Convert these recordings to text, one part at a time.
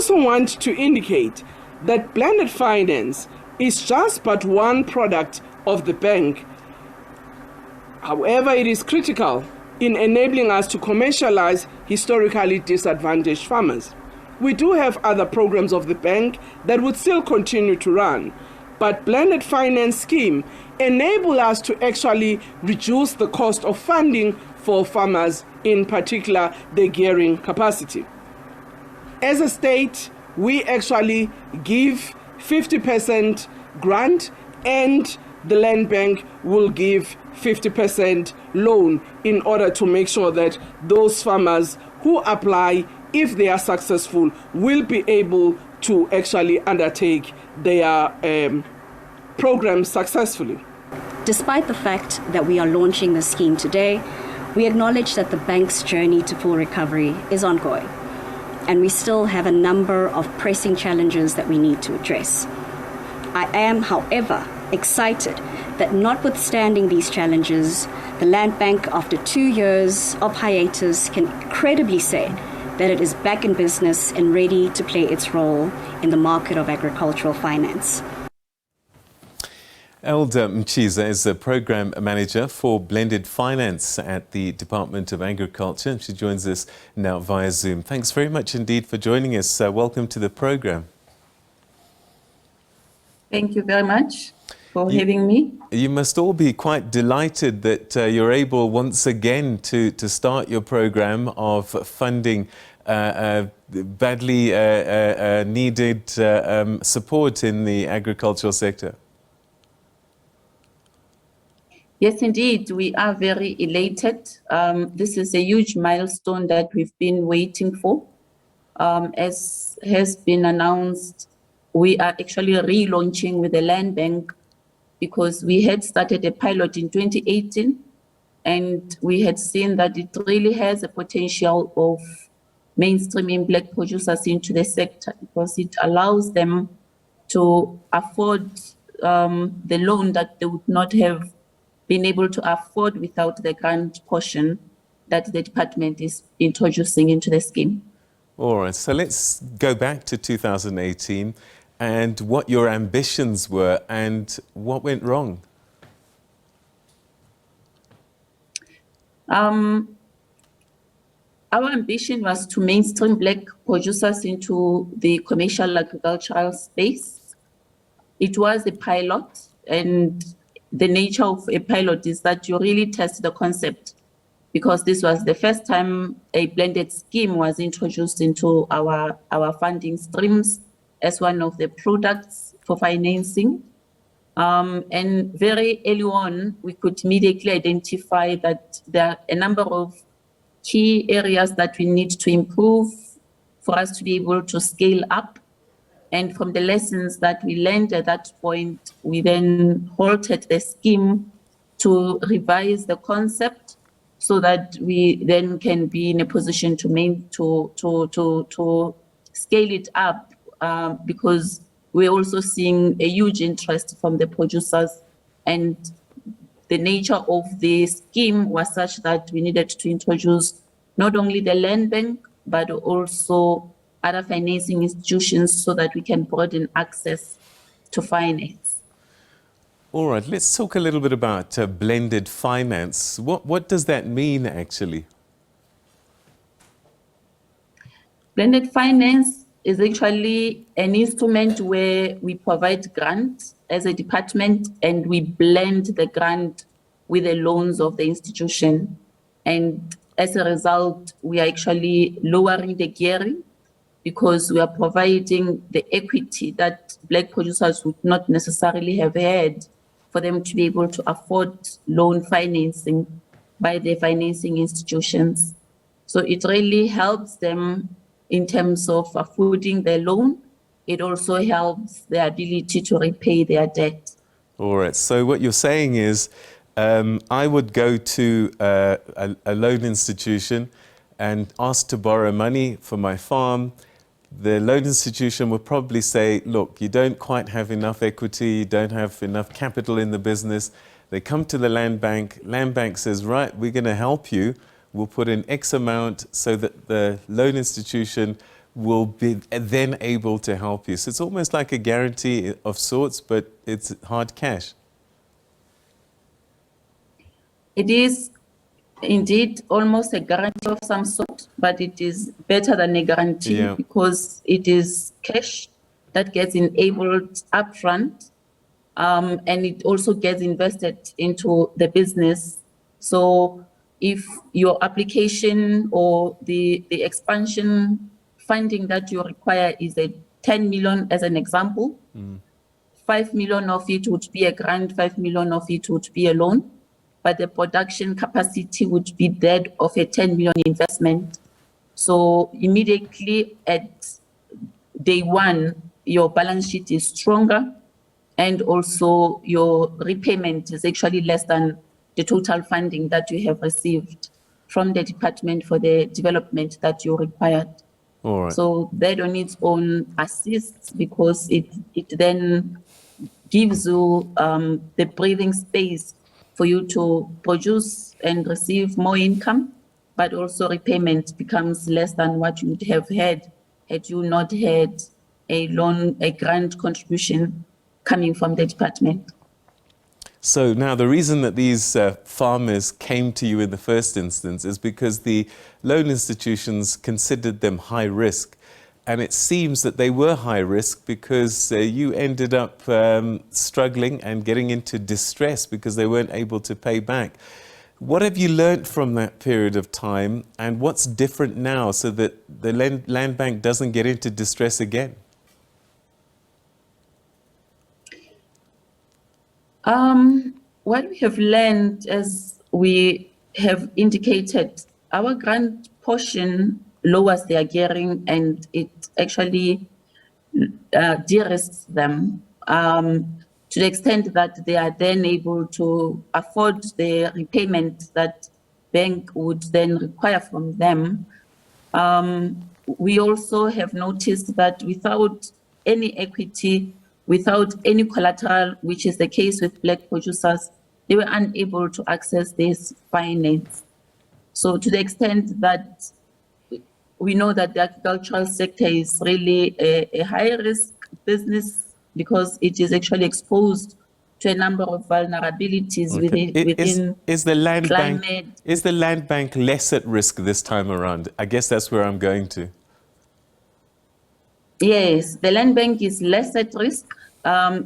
also want to indicate that blended finance is just but one product of the bank. However, it is critical in enabling us to commercialize historically disadvantaged farmers. We do have other programs of the bank that would still continue to run, but blended finance scheme enable us to actually reduce the cost of funding for farmers, in particular the gearing capacity. As a state, we actually give 50% grant, and the Landbank will give 50% loan in order to make sure that those farmers who apply, if they are successful, will be able to actually undertake their program successfully. Despite the fact that we are launching the scheme today, we acknowledge that the bank's journey to full recovery is ongoing, and we still have a number of pressing challenges that we need to address. I am, however, excited that notwithstanding these challenges, the Landbank, after 2 years of hiatus, can credibly say that it is back in business and ready to play its role in the market of agricultural finance. Elder Mtshiza is the Program Manager for Blended Finance at the Department of Agriculture. She joins us now via Zoom. Thanks very much indeed for joining us. Welcome to the program. Thank you very much for having me. You must all be quite delighted that you're able once again to start your program of funding badly needed support in the agricultural sector. Yes, indeed, we are very elated. This is a huge milestone that we've been waiting for. As has been announced, we are actually relaunching with the Landbank because we had started a pilot in 2018 and we had seen that it really has a potential of mainstreaming Black producers into the sector because it allows them to afford the loan that they would not have been able to afford without the grant portion that the department is introducing into the scheme. All right, so let's go back to 2018 and what your ambitions were and what went wrong. Our ambition was to mainstream Black producers into the commercial agricultural space. It was a pilot, and the nature of a pilot is that you really test the concept because this was the first time a blended scheme was introduced into our funding streams as one of the products for financing. And very early on, we could immediately identify that there are a number of key areas that we need to improve for us to be able to scale up. And from the lessons that we learned at that point, we then halted the scheme to revise the concept so that we then can be in a position to scale it up because we're also seeing a huge interest from the producers, and the nature of the scheme was such that we needed to introduce not only the Landbank, but also other financing institutions so that we can broaden access to finance. All right, let's talk a little bit about blended finance. What does that mean actually? Blended finance is actually an instrument where we provide grants as a department and we blend the grant with the loans of the institution. And as a result, we are actually lowering the gearing because we are providing the equity that Black producers would not necessarily have had for them to be able to afford loan financing by the financing institutions. So it really helps them in terms of affording their loan. It also helps their ability to repay their debt. All right, so what you're saying is I would go to a loan institution and ask to borrow money for my farm. The loan institution would probably say, look, you don't quite have enough equity, you don't have enough capital in the business. They come to the Landbank. Landbank says, right, we're going to help you. We'll put in X amount so that the loan institution will be then able to help you. So it's almost like a guarantee of sorts, but it's hard cash. It is indeed almost a guarantee of some sort, but it is better than a guarantee because it is cash that gets enabled upfront, and it also gets invested into the business. So if your application or the expansion funding that you require is a 10 million as an example, 5 million of it would be a grant, 5 million of it would be a loan, but the production capacity would be that of a 10 million investment. So immediately at day one, your balance sheet is stronger, and also your repayment is actually less than the total funding that you have received from the department for the development that you required. All right. So that on its own assists because it then gives you the breathing space for you to produce and receive more income, but also repayment becomes less than what you would have had you not had a loan, a grant contribution coming from the department. So now the reason that these farmers came to you in the first instance is because the loan institutions considered them high risk. And it seems that they were high risk because you ended up struggling and getting into distress because they weren't able to pay back. What have you learnt from that period of time, and what's different now so that the Land Bank doesn't get into distress again? What we have learned, as we have indicated, our grant portion lowers their gearing and it actually de-risks them to the extent that they are then able to afford the repayment that bank would then require from them. We also have noticed that without any equity, without any collateral, which is the case with black producers, they were unable to access this finance. So to the extent that we know that the agricultural sector is really a high-risk business because it is actually exposed to a number of vulnerabilities within is the Land climate. Bank, is the Land Bank less at risk this time around? I guess that's where I'm going to. Yes, the Land Bank is less at risk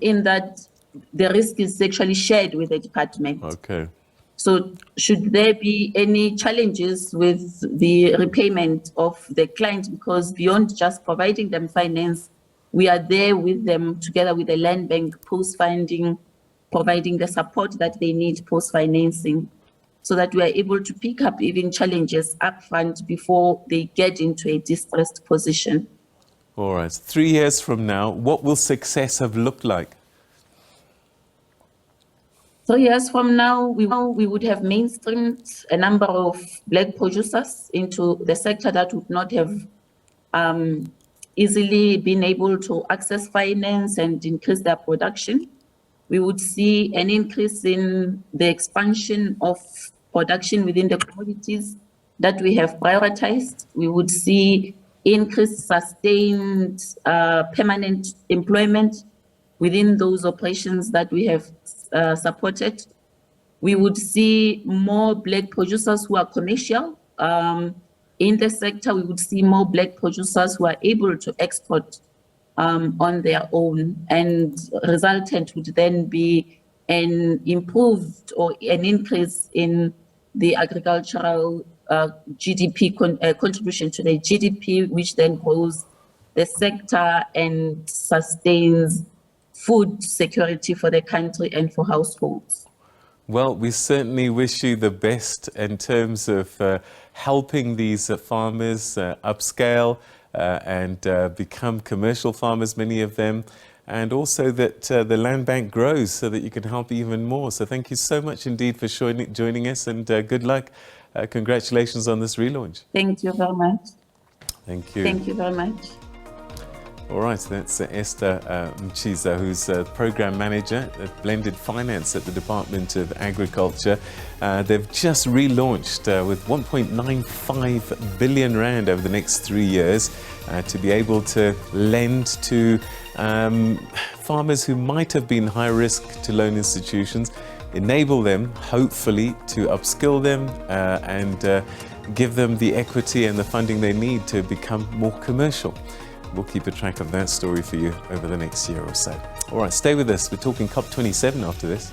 in that the risk is actually shared with the department. Okay. So should there be any challenges with the repayment of the client, because beyond just providing them finance, we are there with them together with the Land Bank post-funding, providing the support that they need post-financing, so that we are able to pick up even challenges upfront before they get into a distressed position. All right. 3 years from now, what will success have looked like? 3 years from now, we would have mainstreamed a number of black producers into the sector that would not have easily been able to access finance and increase their production. We would see an increase in the expansion of production within the commodities that we have prioritized. We would see increased, sustained, permanent employment within those operations that we have supported. We would see more black producers who are commercial. In the sector, we would see more black producers who are able to export on their own, and resultant would then be an improved or an increase in the agricultural GDP contribution to the GDP, which then grows the sector and sustains food security for the country and for households. Well, we certainly wish you the best in terms of helping these farmers upscale and become commercial farmers, many of them, and also that the Land Bank grows so that you can help even more. So thank you so much indeed for joining us, and good luck. Congratulations on this relaunch. Thank you very much. Thank you. Thank you very much. All right, that's Esther Mtshiza, who's Program Manager at Blended Finance at the Department of Agriculture. They've just relaunched with 1.95 billion rand over the next 3 years to be able to lend to farmers who might have been high risk to loan institutions, enable them, hopefully, to upskill them and give them the equity and the funding they need to become more commercial. We'll keep a track of that story for you over the next year or so. All right, stay with us. We're talking COP27 after this.